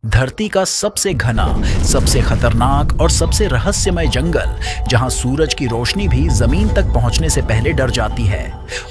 धरती का सबसे घना, सबसे खतरनाक और सबसे रहस्यमय जंगल, जहां सूरज की रोशनी भी जमीन तक पहुंचने से पहले डर जाती है।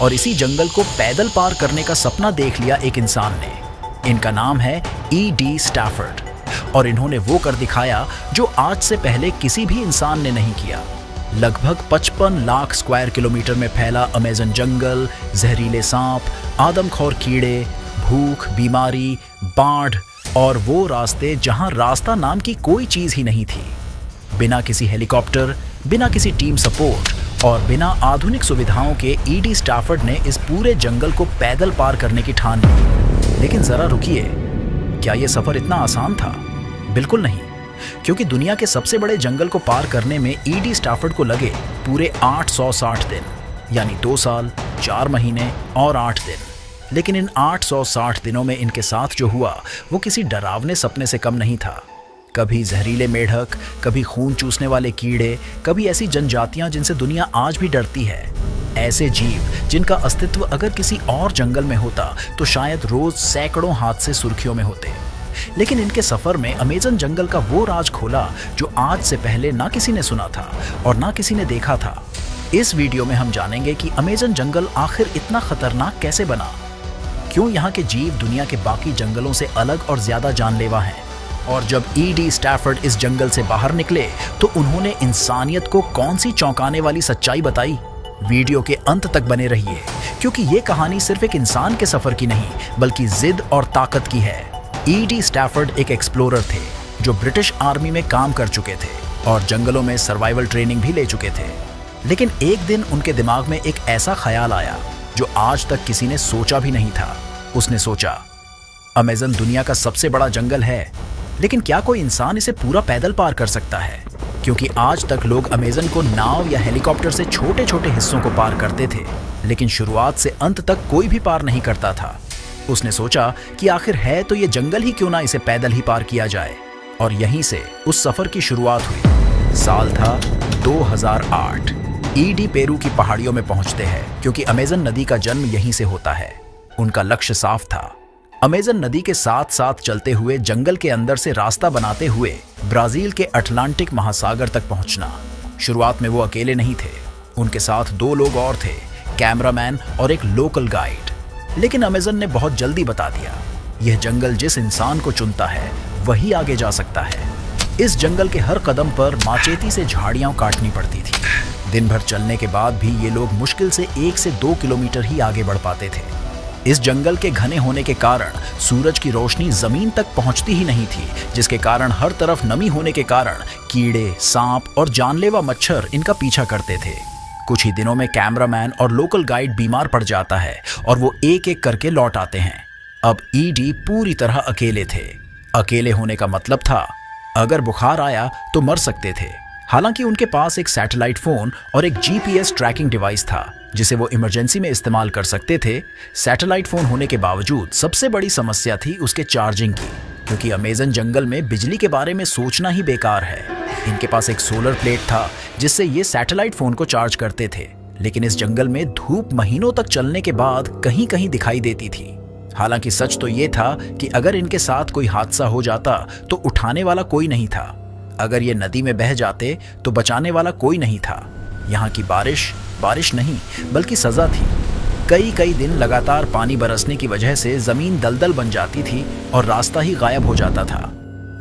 और इसी जंगल को पैदल पार करने का सपना देख लिया एक इंसान ने। इनका नाम है E.D. स्टैफर्ड और इन्होंने वो कर दिखाया जो आज से पहले किसी भी इंसान ने नहीं किया। लगभग 55 लाख स्क्वायर किलोमीटर में फैला अमेज़न जंगल, जहरीले सांप, आदमखोर कीड़े, भूख, बीमारी, बाढ़ और वो रास्ते जहां रास्ता नाम की कोई चीज ही नहीं थी। बिना किसी हेलीकॉप्टर, बिना किसी टीम सपोर्ट और बिना आधुनिक सुविधाओं के E.D. स्टैफर्ड ने इस पूरे जंगल को पैदल पार करने की ठान ली। लेकिन जरा रुकिए, क्या यह सफर इतना आसान था? बिल्कुल नहीं, क्योंकि दुनिया के सबसे बड़े जंगल को पार करने में E.D. स्टैफर्ड को लगे पूरे 860 दिन, यानी 2 साल, 4 महीने और 8 दिन। लेकिन इन 860 दिनों में इनके साथ जो हुआ वो किसी डरावने सपने से कम नहीं था। कभी जहरीले मेढक, कभी खून चूसने वाले कीड़े, कभी ऐसी जनजातियां जिनसे दुनिया आज भी डरती है। ऐसे जीव जिनका अस्तित्व अगर किसी और जंगल में होता तो शायद रोज सैकड़ों हादसे सुर्खियों में होते। लेकिन इनके सफर में अमेज़न जंगल का वो राज खोला जो आज से पहले ना किसी ने सुना था और ना किसी ने देखा था। इस वीडियो में हम जानेंगे कि अमेज़न जंगल आखिर इतना खतरनाक कैसे बना, क्यों यहाँ के जीव दुनिया के बाकी जंगलों से अलग और ज्यादा जानलेवा हैं, और जब E.D. स्टैफर्ड इस जंगल से बाहर निकले तो उन्होंने इंसानियत को कौन सी चौंकाने वाली सच्चाई बताई। वीडियो के अंत तक बने रहिए, क्योंकि ये कहानी सिर्फ एक इंसान के सफर की नहीं बल्कि जिद और ताकत की है। E.D. स्टैफर्ड एक एक्सप्लोरर थे जो ब्रिटिश आर्मी में काम कर चुके थे और जंगलों में सर्वाइवल ट्रेनिंग भी ले चुके थे। लेकिन एक दिन उनके दिमाग में एक ऐसा ख्याल आया जो आज तक किसी ने सोचा भी नहीं था। उसने सोचा, अमेज़न दुनिया का सबसे बड़ा जंगल है, लेकिन क्या कोई इंसान इसे पूरा पैदल पार कर सकता है? क्योंकि आज तक लोग अमेज़न को नाव या हेलीकॉप्टर से छोटे छोटे हिस्सों को पार करते थे, लेकिन शुरुआत से अंत तक कोई भी पार नहीं करता था। उसने सोचा कि आखिर है तो ये जंगल ही क्यों ना इसे पैदल ही पार किया जाए। और यहीं से उस सफर की शुरुआत हुई। साल था 2008। E.D. पेरू की पहाड़ियों में पहुंचते हैं, क्योंकि अमेज़न नदी का जन्म यहीं से होता है। उनका लक्ष्य साफ था, अमेज़न नदी के साथ साथ चलते हुए जंगल के अंदर से रास्ता बनाते हुए ब्राजील के अटलांटिक महासागर तक पहुंचना। शुरुआत में वो अकेले नहीं थे, उनके साथ 2 लोग और थे, कैमरामैन और एक लोकल गाइड। लेकिन अमेज़न ने बहुत जल्दी बता दिया, यह जंगल जिस इंसान को चुनता है वही आगे जा सकता है। इस जंगल के हर कदम पर माचेती से झाड़ियां काटनी पड़ती थी। दिन भर चलने के बाद भी ये लोग मुश्किल से 1 से 2 किलोमीटर ही आगे बढ़ पाते थे। इस जंगल के घने होने के कारण सूरज की रोशनी जमीन तक पहुंचती ही नहीं थी, जिसके कारण हर तरफ नमी होने के कारण कीड़े, सांप और जानलेवा मच्छर इनका पीछा करते थे। कुछ ही दिनों में कैमरामैन और लोकल गाइड बीमार पड़ जाता है और वो एक एक करके लौट आते हैं। अब E.D. पूरी तरह अकेले थे। अकेले होने का मतलब था अगर बुखार आया तो मर सकते थे। हालांकि उनके पास एक सैटेलाइट फोन और एक GPS ट्रैकिंग डिवाइस था जिसे वो इमरजेंसी में इस्तेमाल कर सकते थे। सैटेलाइट फोन होने के बावजूद सबसे बड़ी समस्या थी उसके चार्जिंग की, क्योंकि अमेज़न जंगल में बिजली के बारे में सोचना ही बेकार है। इनके पास एक सोलर प्लेट था जिससे ये सैटेलाइट फोन को चार्ज करते थे, लेकिन इस जंगल में धूप महीनों तक चलने के बाद कहीं कहीं दिखाई देती थी। हालांकि सच तो ये था कि अगर इनके साथ कोई हादसा हो जाता तो उठाने वाला कोई नहीं था। अगर ये नदी में बह जाते तो बचाने वाला कोई नहीं था। यहाँ की बारिश नहीं बल्कि सजा थी। कई दिन लगातार पानी बरसने की वजह से जमीन दलदल बन जाती थी और रास्ता ही गायब हो जाता था।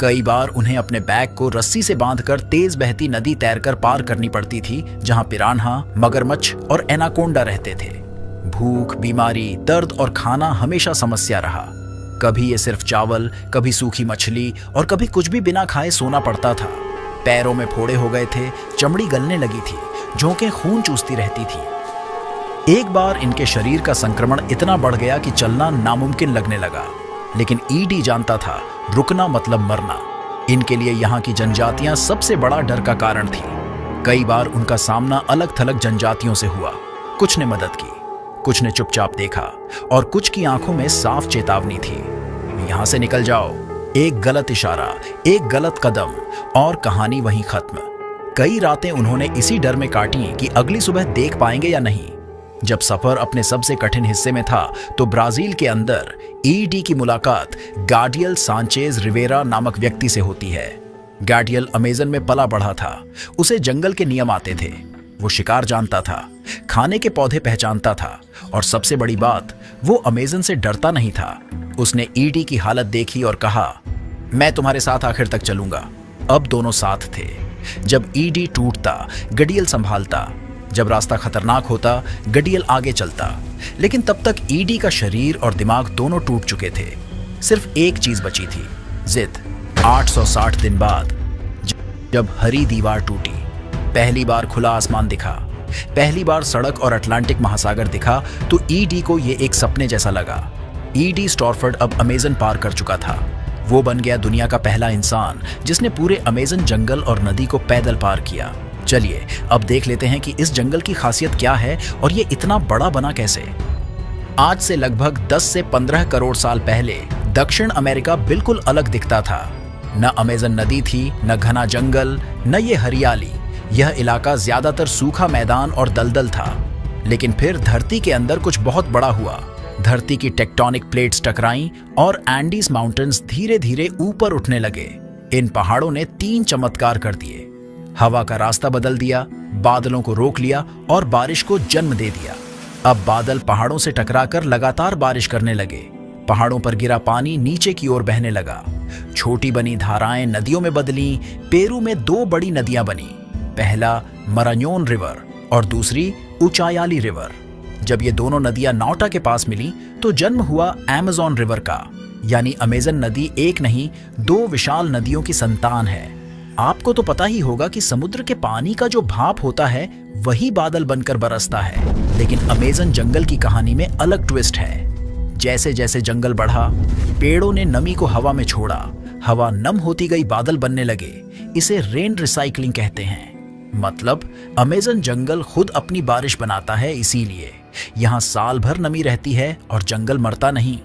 कई बार उन्हें अपने बैग को रस्सी से बांधकर तेज बहती नदी तैरकर पार करनी पड़ती थी, जहाँ पिरान्हा, मगरमच्छ और एनाकोंडा रहते थे। भूख, बीमारी, दर्द और खाना हमेशा समस्या रहा। कभी ये सिर्फ चावल, कभी सूखी मछली और कभी कुछ भी बिना खाए सोना पड़ता था। पैरों में फोड़े हो गए थे, चमड़ी गलने लगी थी, झोंकें खून चूसती रहती थी। एक बार इनके शरीर का संक्रमण इतना बढ़ गया कि चलना नामुमकिन लगने लगा। लेकिन E.D. जानता था, रुकना मतलब मरना। इनके लिए यहाँ की जनजातियां सबसे बड़ा डर का कारण थी। कई बार उनका सामना अलग थलग जनजातियों से हुआ। कुछ ने मदद की, कुछ ने चुपचाप देखा और कुछ की आंखों में साफ चेतावनी थी, यहां से निकल जाओ। एक गलत इशारा, एक गलत कदम और कहानी वहीं खत्म। कई रातें उन्होंने इसी डर में काटी कि अगली सुबह देख पाएंगे या नहीं। जब सफर अपने सबसे कठिन हिस्से में था तो ब्राजील के अंदर ईडी की मुलाकात गाडियल सांचेज रिवेरा नामक व्यक्ति से होती है। गाडियल अमेजन में पला बढ़ा था। उसे जंगल के नियम आते थे। वो शिकार जानता था, खाने के पौधे पहचानता था और सबसे बड़ी बात, वो अमेजन से डरता नहीं था। उसने ईडी की हालत देखी और कहा, मैं तुम्हारे साथ आखिर तक चलूंगा। अब दोनों साथ थे। जब ईडी टूटता, गडियल संभालता। जब रास्ता खतरनाक होता, गडियल आगे चलता। लेकिन तब तक ईडी का शरीर और दिमाग दोनों टूट चुके थे। सिर्फ एक चीज बची थी, जिद। 860 दिन बाद जब हरी दीवार टूटी, पहली बार खुला आसमान दिखा, पहली बार सड़क और अटलांटिक महासागर दिखा, तो ईडी को ये एक सपने जैसा लगा। ईडी स्टॉर्फर्ड अब अमेजन पार कर चुका था। वो बन गया दुनिया का पहला इंसान जिसने पूरे अमेजन जंगल और नदी को पैदल पार किया। चलिए अब देख लेते हैं कि इस जंगल की खासियत क्या है और ये इतना बड़ा बना कैसे। आज से लगभग 10 से 15 करोड़ साल पहले दक्षिण अमेरिका बिल्कुल अलग दिखता था। न अमेजन नदी थी, न घना जंगल, न ये हरियाली। यह इलाका ज्यादातर सूखा मैदान और दलदल था। लेकिन फिर धरती के अंदर कुछ बहुत बड़ा हुआ। धरती की टेक्टोनिक प्लेट्स टकराईं और एंडीज माउंटेन्स धीरे धीरे ऊपर उठने लगे। इन पहाड़ों ने 3 चमत्कार कर दिए। हवा का रास्ता बदल दिया, बादलों को रोक लिया और बारिश को जन्म दे दिया। अब बादल पहाड़ों से टकराकर लगातार बारिश करने लगे। पहाड़ों पर गिरा पानी नीचे की ओर बहने लगा। छोटी बनी धाराएं नदियों में बदली। पेरू में 2 बड़ी नदियां बनी, पहला मरान्योन रिवर और दूसरी उचायाली रिवर। जब ये दोनों नदियां नौटा के पास मिली तो जन्म हुआ अमेज़न रिवर का। यानी अमेजन नदी एक नहीं, 2 विशाल नदियों की संतान है। आपको तो पता ही होगा कि समुद्र के पानी का जो भाप होता है वही बादल बनकर बरसता है। लेकिन अमेजन जंगल की कहानी में अलग ट्विस्ट है। जैसे जैसे जंगल बढ़ा, पेड़ों ने नमी को हवा में छोड़ा। हवा नम होती गई, बादल बनने लगे। इसे रेन रिसाइकलिंग कहते हैं। मतलब अमेजन जंगल खुद अपनी बारिश बनाता है। इसीलिए यहाँ साल भर नमी रहती है और जंगल मरता नहीं।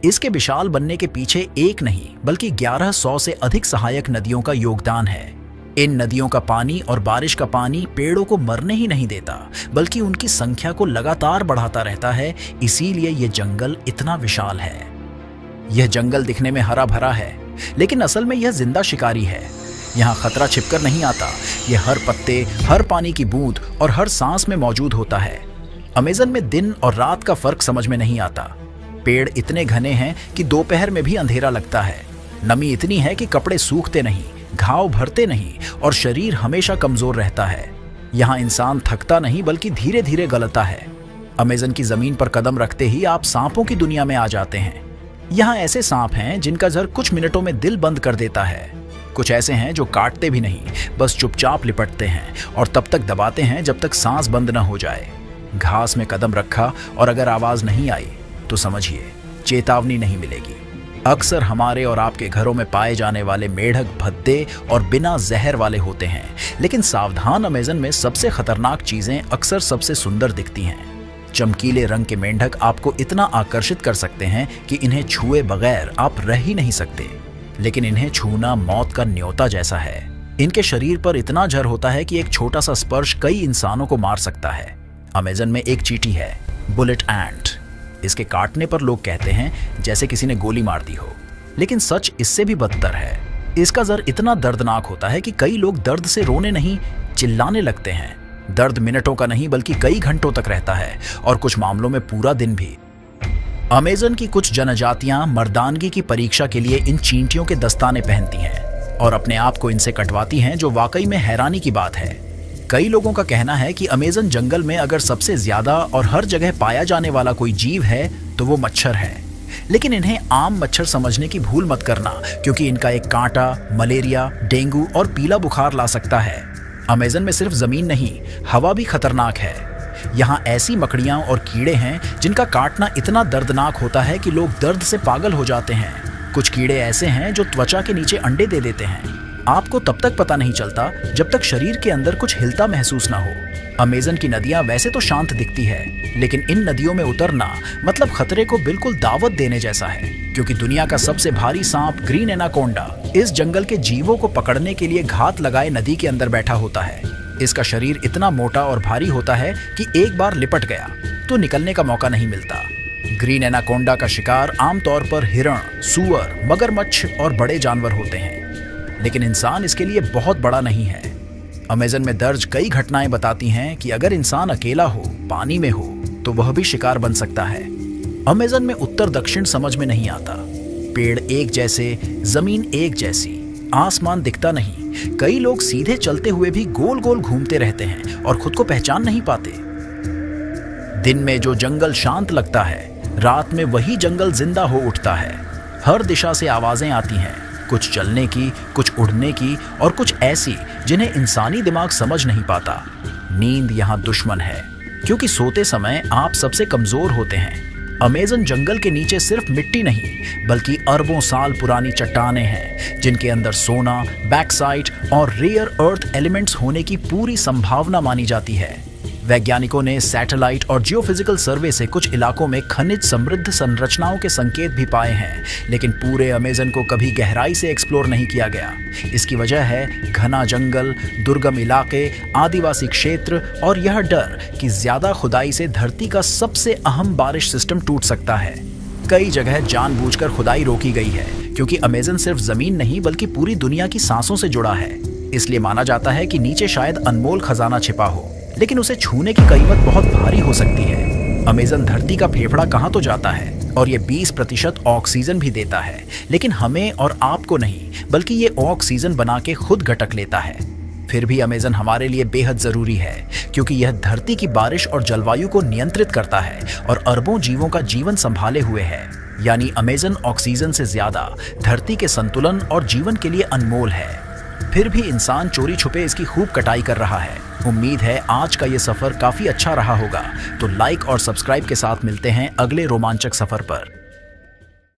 इसके विशाल बनने के पीछे एक नहीं बल्कि 1100 से अधिक सहायक नदियों का योगदान है। इन नदियों का पानी और बारिश का पानी पेड़ों को मरने ही नहीं देता बल्कि उनकी संख्या को लगातार बढ़ाता रहता है। इसीलिए ये जंगल इतना विशाल है। यह जंगल दिखने में हरा भरा है, लेकिन असल में यह जिंदा शिकारी है। यहाँ खतरा छिपकर नहीं आता। यह हर पत्ते, हर पानी की बूंद और हर सांस में मौजूद होता है। अमेजन में दिन और रात का फर्क समझ में नहीं आता। पेड़ इतने घने हैं कि दोपहर में भी अंधेरा लगता है। नमी इतनी है कि कपड़े सूखते नहीं, घाव भरते नहीं और शरीर हमेशा कमजोर रहता है। यहाँ इंसान थकता नहीं बल्कि धीरे धीरे गलता है। अमेजन की जमीन पर कदम रखते ही आप सांपों की दुनिया में आ जाते हैं। यहाँ ऐसे सांप हैं जिनका जहर कुछ मिनटों में दिल बंद कर देता है। कुछ ऐसे हैं जो काटते भी नहीं, बस चुपचाप लिपटते हैं और तब तक दबाते हैं जब तक सांस बंद न हो जाए। घास में कदम रखा और अगर आवाज नहीं आई तो समझिए चेतावनी नहीं मिलेगी। अक्सर हमारे और आपके घरों में पाए जाने वाले मेढक भद्दे और बिना जहर वाले होते हैं, लेकिन सावधान अमेजन में सबसे खतरनाक चीजें अक्सर सबसे सुंदर दिखती हैं। चमकीले रंग के मेंढक आपको इतना आकर्षित कर सकते हैं कि इन्हें छुए बगैर आप रह ही नहीं सकते, लेकिन इन्हें छूना मौत का न्योता जैसा है। इनके शरीर पर इतना जहर होता है कि एक छोटा सा स्पर्श कई इंसानों को मार सकता है। अमेजन में एक चींटी है, बुलेट एंट। इसके काटने पर लोग कहते हैं जैसे किसी ने गोली मार दी हो, लेकिन सच इससे भी बदतर है। इसका जहर इतना दर्दनाक होता है कि कई लोग दर्द से रोने नहीं, चिल्लाने लगते हैं। दर्द मिनटों का नहीं बल्कि कई घंटों तक रहता है और कुछ मामलों में पूरा दिन भी। अमेजन की कुछ जनजातियां मर्दानगी की परीक्षा के लिए इन चींटियों के दस्ताने पहनती हैं और अपने आप को इनसे कटवाती हैं, जो वाकई में हैरानी की बात है। कई लोगों का कहना है कि अमेजन जंगल में अगर सबसे ज्यादा और हर जगह पाया जाने वाला कोई जीव है तो वो मच्छर है। लेकिन इन्हें आम मच्छर समझने की भूल मत करना, क्योंकि इनका एक कांटा मलेरिया, डेंगू और पीला बुखार ला सकता है। अमेजन में सिर्फ जमीन नहीं, हवा भी खतरनाक है। यहाँ ऐसी मकड़ियाँ और कीड़े हैं जिनका काटना इतना दर्दनाक होता है कि लोग दर्द से पागल हो जाते हैं। कुछ कीड़े ऐसे हैं जो त्वचा के नीचे अंडे दे देते हैं। आपको तब तक पता नहीं चलता जब तक शरीर के अंदर कुछ हिलता महसूस ना हो। अमेजन की नदियां वैसे तो शांत दिखती है, लेकिन इन नदियों में उतरना मतलब खतरे को बिल्कुल दावत देने जैसा है, क्योंकि दुनिया का सबसे भारी सांप ग्रीन एनाकोंडा इस जंगल के जीवों को पकड़ने के लिए घात लगाए नदी के अंदर बैठा होता है। इसका शरीर इतना मोटा और भारी होता है कि एक बार लिपट गया तो निकलने का मौका नहीं मिलता। ग्रीन एनाकोंडा का शिकार आमतौर पर हिरण, सूअर, मगरमच्छ और बड़े जानवर होते हैं, लेकिन इंसान इसके लिए बहुत बड़ा नहीं है। अमेज़न में दर्ज कई घटनाएं बताती हैं कि अगर इंसान अकेला हो, पानी में हो, तो वह भी शिकार बन सकता है। अमेज़न में उत्तर दक्षिण समझ में नहीं आता। पेड़ एक जैसे, जमीन एक जैसी, आसमान दिखता नहीं। कई लोग सीधे चलते हुए भी गोल गोल घूमते रहते हैं और खुद को पहचान नहीं पाते। दिन में जो जंगल शांत लगता है, रात में वही जंगल जिंदा हो उठता है। हर दिशा से आवाजें आती हैं, कुछ चलने की, कुछ उड़ने की और कुछ ऐसी जिन्हें इंसानी दिमाग समझ नहीं पाता। नींद यहाँ दुश्मन है, क्योंकि सोते समय आप सबसे कमजोर होते हैं। अमेज़न जंगल के नीचे सिर्फ मिट्टी नहीं, बल्कि अरबों साल पुरानी चट्टानें हैं, जिनके अंदर सोना, बैक्साइट और रेयर अर्थ एलिमेंट्स होने की पूरी संभावना मानी जाती है। वैज्ञानिकों ने सैटेलाइट और जियोफिजिकल सर्वे से कुछ इलाकों में खनिज समृद्ध संरचनाओं के संकेत भी पाए हैं, लेकिन पूरे अमेज़न को कभी गहराई से एक्सप्लोर नहीं किया गया। इसकी वजह है घना जंगल, दुर्गम इलाके, आदिवासी क्षेत्र और यह डर कि ज्यादा खुदाई से धरती का सबसे अहम बारिश सिस्टम टूट सकता है। कई जगह जानबूझकर खुदाई रोकी गई है, क्योंकि अमेज़न सिर्फ जमीन नहीं बल्कि पूरी दुनिया की सांसों से जुड़ा है। इसलिए माना जाता है कि नीचे शायद अनमोल खजाना छिपा हो, लेकिन उसे छूने की कीमत बहुत भारी हो सकती है। अमेज़न धरती का फेफड़ा कहाँ तो जाता है और ये 20% ऑक्सीजन भी देता है, लेकिन हमें और आपको नहीं, बल्कि ये ऑक्सीजन बना के खुद घटक लेता है। फिर भी अमेज़न हमारे लिए बेहद जरूरी है, क्योंकि यह धरती की बारिश और जलवायु को नियंत्रित करता है और अरबों जीवों का जीवन संभाले हुए है। यानी अमेज़न ऑक्सीजन से ज्यादा धरती के संतुलन और जीवन के लिए अनमोल है। फिर भी इंसान चोरी छुपे इसकी खूब कटाई कर रहा है। उम्मीद है आज का ये सफर काफी अच्छा रहा होगा। तो लाइक और सब्सक्राइब के साथ मिलते हैं अगले रोमांचक सफर पर।